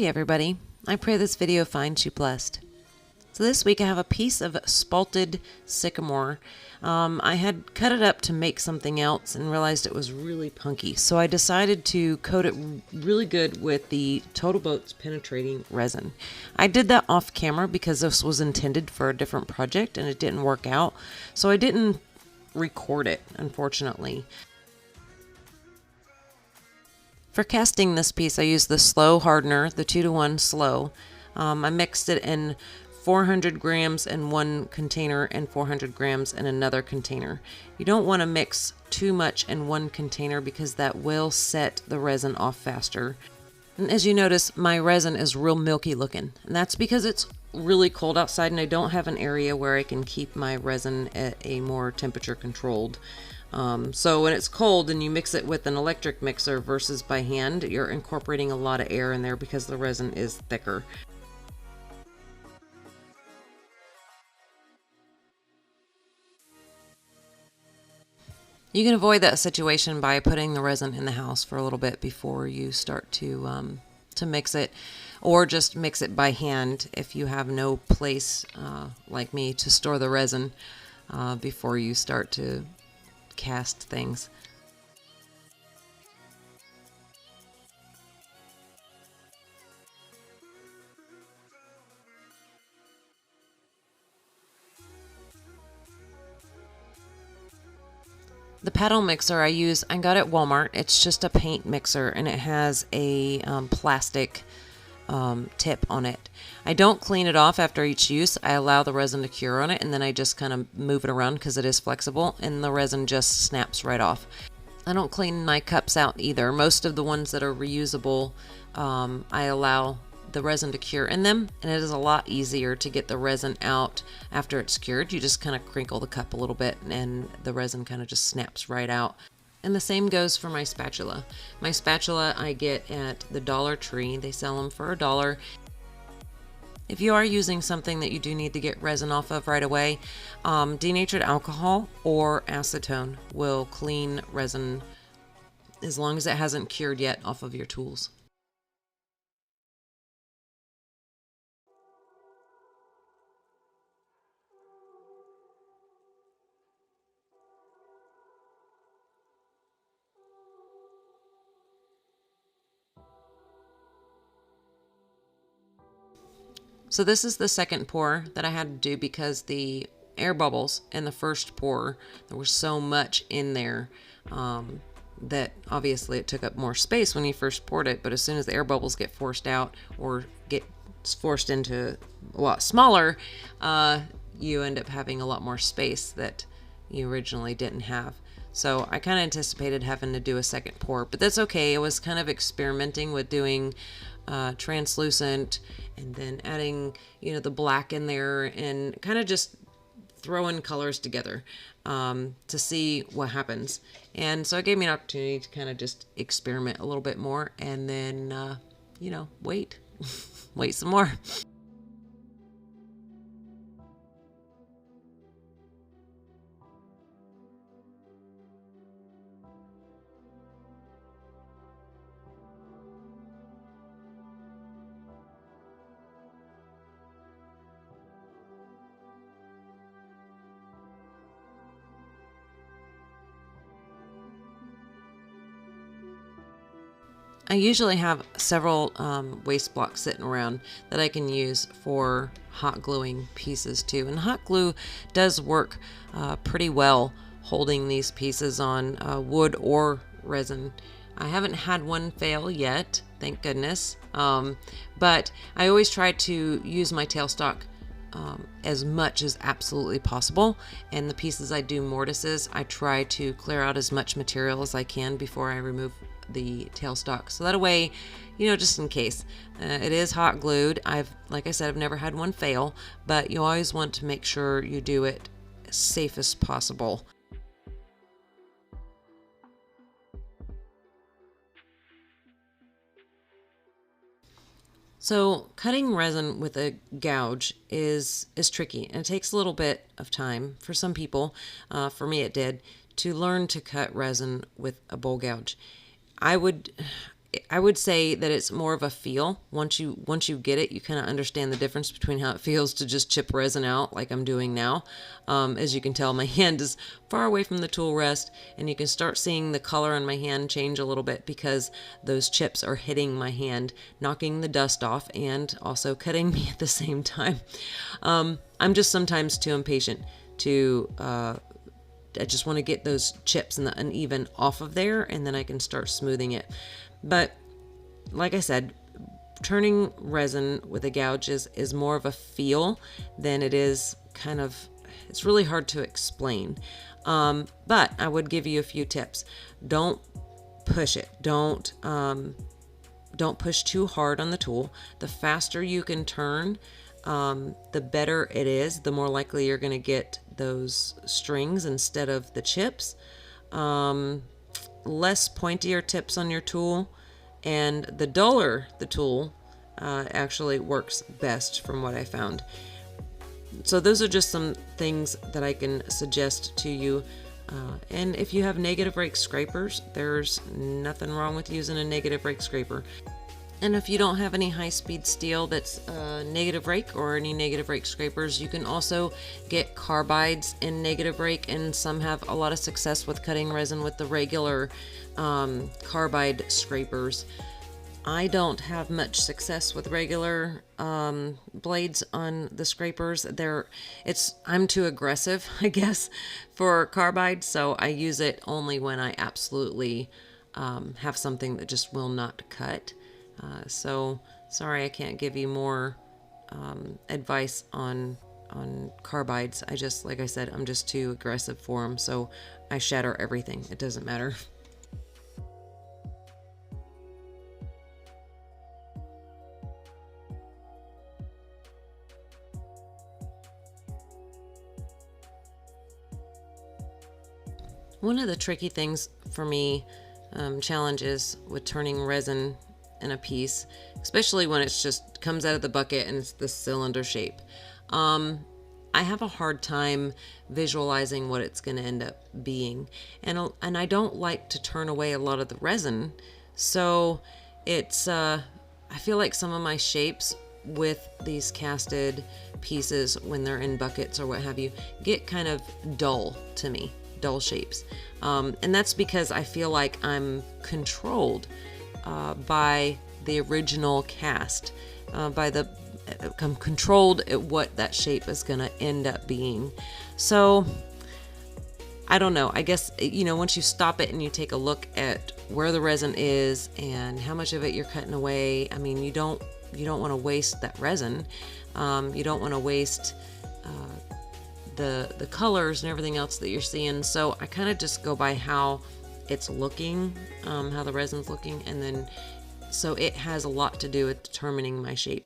Howdy everybody. I pray this video finds you blessed. So this week I have a piece of Spalted Sycamore. I had cut it up to make something else and realized it was really punky. So I decided to coat it really good with the Total Boats penetrating resin. I did that off camera because this was intended for a different project and it didn't work out. So I didn't record it, unfortunately. For casting this piece, I used the slow hardener, the 2-to-1 slow. I mixed it in 400 grams in one container and 400 grams in another container. You don't want to mix too much in one container because that will set the resin off faster. And as you notice, my resin is real milky looking. And that's because it's really cold outside and I don't have an area where I can keep my resin at a more temperature controlled. So when it's cold and you mix it with an electric mixer versus by hand, you're incorporating a lot of air in there because the resin is thicker. You can avoid that situation by putting the resin in the house for a little bit before you start to mix it, or just mix it by hand if you have no place like me to store the resin before you start to cast things. The paddle mixer I got at Walmart. It's just a paint mixer and it has a plastic tip on it. I don't clean it off after each use. I allow the resin to cure on it and then I just kind of move it around because it is flexible and the resin just snaps right off. I don't clean my cups out either. Most of the ones that are reusable, I allow the resin to cure in them, and it is a lot easier to get the resin out after it's cured. You just kind of crinkle the cup a little bit and the resin kind of just snaps right out. And the same goes for my spatula. My spatula I get at the Dollar Tree. They sell them for $1. If you are using something that you do need to get resin off of right away, denatured alcohol or acetone will clean resin as long as it hasn't cured yet off of your tools. So this is the second pour that I had to do because the air bubbles in the first pour, there was so much in there that obviously it took up more space when you first poured it, but as soon as the air bubbles get forced out or get forced into a lot smaller, you end up having a lot more space that you originally didn't have. So I kind of anticipated having to do a second pour, but that's okay. I was kind of experimenting with doing translucent and then adding, the black in there and kind of just throwing colors together to see what happens. And so it gave me an opportunity to kind of just experiment a little bit more and then, wait, wait some more. I usually have several waste blocks sitting around that I can use for hot gluing pieces too. And hot glue does work pretty well holding these pieces on wood or resin. I haven't had one fail yet, thank goodness. But I always try to use my tailstock as much as absolutely possible. And the pieces I do mortises, I try to clear out as much material as I can before I remove the tailstock, so that way, just in case it is hot glued. Like I said, I've never had one fail, but you always want to make sure you do it as safe as possible. So cutting resin with a gouge is tricky, and it takes a little bit of time for some people. For me, it did, to learn to cut resin with a bowl gouge. I would I would say that it's more of a feel. Once you get it, you kind of understand the difference between how it feels to just chip resin out like I'm doing now. As you can tell, my hand is far away from the tool rest, and you can start seeing the color on my hand change a little bit because those chips are hitting my hand, knocking the dust off and also cutting me at the same time. I'm just sometimes too impatient to I just want to get those chips and the uneven off of there, and then I can start smoothing it. But like I said, turning resin with a gouge is more of a feel than it is kind of, it's really hard to explain. But I would give you a few tips. Don't push it. Don't push too hard on the tool. The faster you can turn, the better it is, the more likely you're going to get those strings instead of the chips. Less pointier tips on your tool, and the duller the tool actually works best from what I found. So those are just some things that I can suggest to you. And if you have negative rake scrapers, there's nothing wrong with using a negative rake scraper. And if you don't have any high-speed steel that's negative rake or any negative rake scrapers, you can also get carbides in negative rake, and some have a lot of success with cutting resin with the regular carbide scrapers. I don't have much success with regular blades on the scrapers. I'm too aggressive, I guess, for carbide, so I use it only when I absolutely have something that just will not cut. So sorry I can't give you more advice on carbides. Like I said, I'm just too aggressive for them, so I shatter everything. It doesn't matter. One of the tricky things for me, challenges with turning resin in a piece, especially when it's just comes out of the bucket and it's the cylinder shape. I have a hard time visualizing what it's going to end up being, and I don't like to turn away a lot of the resin, so it's I feel like some of my shapes with these casted pieces, when they're in buckets or what have you, get kind of dull to me, dull shapes, and that's because I feel like I'm controlled by the original cast, I'm controlled at what that shape is going to end up being. So I don't know, I guess, once you stop it and you take a look at where the resin is and how much of it you're cutting away, I mean, you don't want to waste that resin. You don't want to waste the colors and everything else that you're seeing. So I kind of just go by how it's looking, how the resin's looking, and then so it has a lot to do with determining my shape.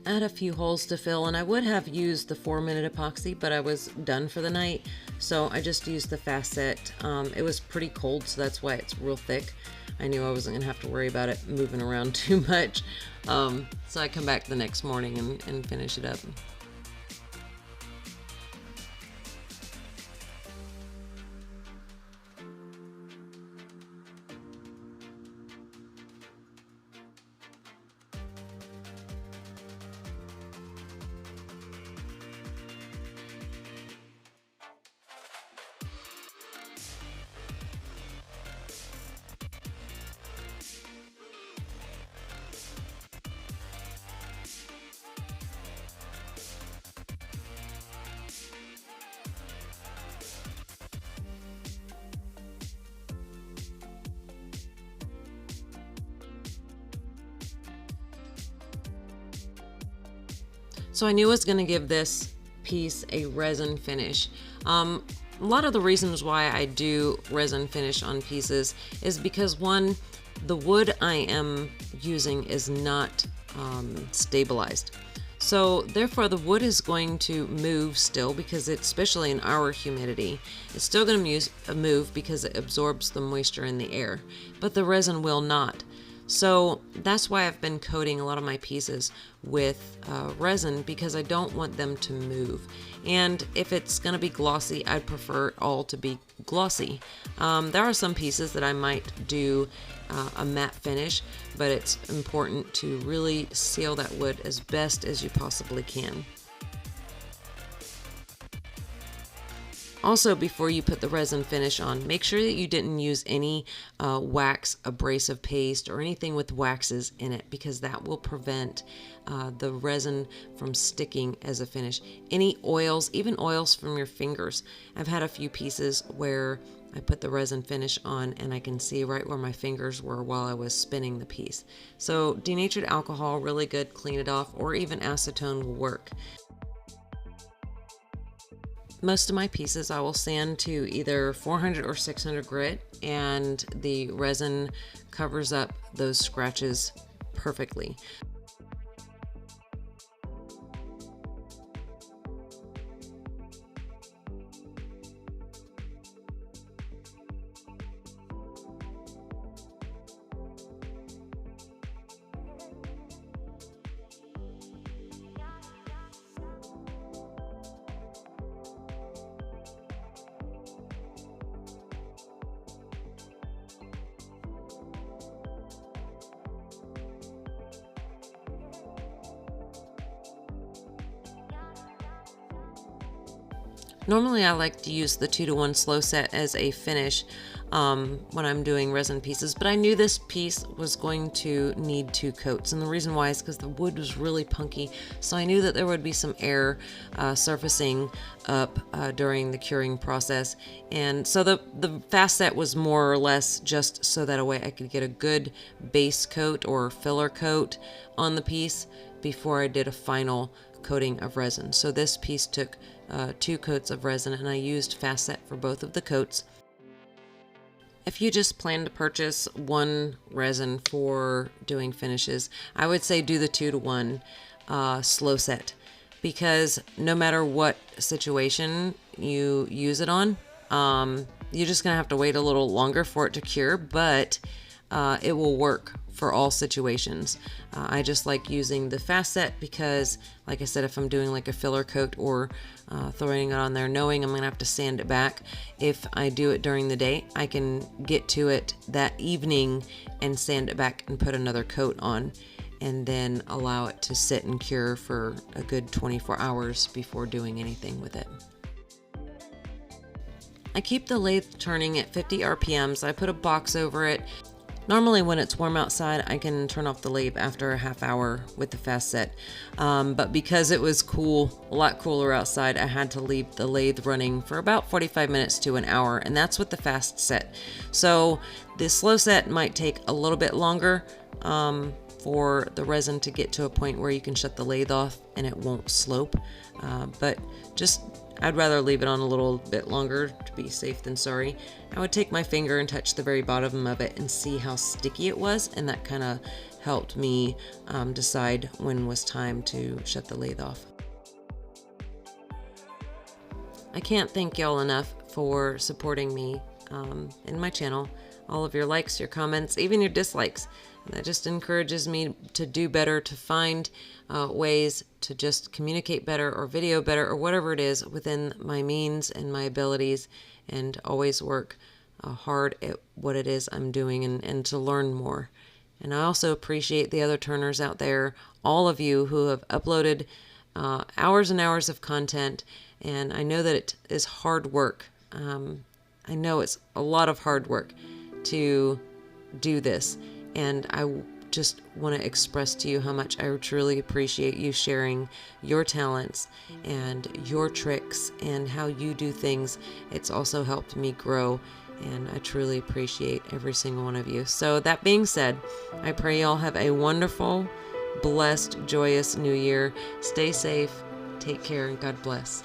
I had a few holes to fill, and I would have used the 4-minute epoxy, but I was done for the night, so I just used the fast set. It was pretty cold, so that's why it's real thick. I knew I wasn't gonna have to worry about it moving around too much, so I come back the next morning and finish it up. So I knew I was going to give this piece a resin finish. A lot of the reasons why I do resin finish on pieces is because, one, the wood I am using is not stabilized. So therefore the wood is going to move still, because it's, especially in our humidity, it's still going to move because it absorbs the moisture in the air, but the resin will not. So that's why I've been coating a lot of my pieces with resin, because I don't want them to move. And if it's going to be glossy, I'd prefer it all to be glossy. There are some pieces that I might do a matte finish, but it's important to really seal that wood as best as you possibly can. Also, before you put the resin finish on, make sure that you didn't use any wax abrasive paste or anything with waxes in it, because that will prevent the resin from sticking as a finish. Any oils, even oils from your fingers. I've had a few pieces where I put the resin finish on and I can see right where my fingers were while I was spinning the piece. So denatured alcohol, really good, clean it off, or even acetone will work. Most of my pieces I will sand to either 400 or 600 grit, and the resin covers up those scratches perfectly. Normally I like to use the 2-to-1 slow set as a finish when I'm doing resin pieces, but I knew this piece was going to need 2 coats, and the reason why is because the wood was really punky, so I knew that there would be some air surfacing up during the curing process. And so the fast set was more or less just so that a way I could get a good base coat or filler coat on the piece before I did a final coating of resin. So this piece took 2 coats of resin, and I used fast set for both of the coats. If you just plan to purchase one resin for doing finishes, I would say do the 2-to-1 slow set, because no matter what situation you use it on, you're just gonna have to wait a little longer for it to cure, but it will work for all situations. I just like using the fast set because, like I said, if I'm doing like a filler coat or throwing it on there knowing I'm gonna have to sand it back, if I do it during the day, I can get to it that evening and sand it back and put another coat on, and then allow it to sit and cure for a good 24 hours before doing anything with it. I keep the lathe turning at 50 RPMs. I put a box over it. Normally when it's warm outside, I can turn off the lathe after a half hour with the fast set. But because it was cool, a lot cooler outside, I had to leave the lathe running for about 45 minutes to an hour, and that's with the fast set. So the slow set might take a little bit longer for the resin to get to a point where you can shut the lathe off and it won't slope. But I'd rather leave it on a little bit longer to be safe than sorry. I would take my finger and touch the very bottom of it and see how sticky it was, and that kind of helped me decide when was time to shut the lathe off. I can't thank y'all enough for supporting me in my channel. All of your likes, your comments, even your dislikes. That just encourages me to do better, to find ways to just communicate better or video better or whatever it is within my means and my abilities, and always work hard at what it is I'm doing and to learn more. And I also appreciate the other turners out there, all of you who have uploaded hours and hours of content, and I know that it is hard work. I know it's a lot of hard work to do this, and I just want to express to you how much I truly appreciate you sharing your talents and your tricks and how you do things. It's also helped me grow, and I truly appreciate every single one of you. So that being said, I pray y'all have a wonderful, blessed, joyous new year. Stay safe, take care, and God bless.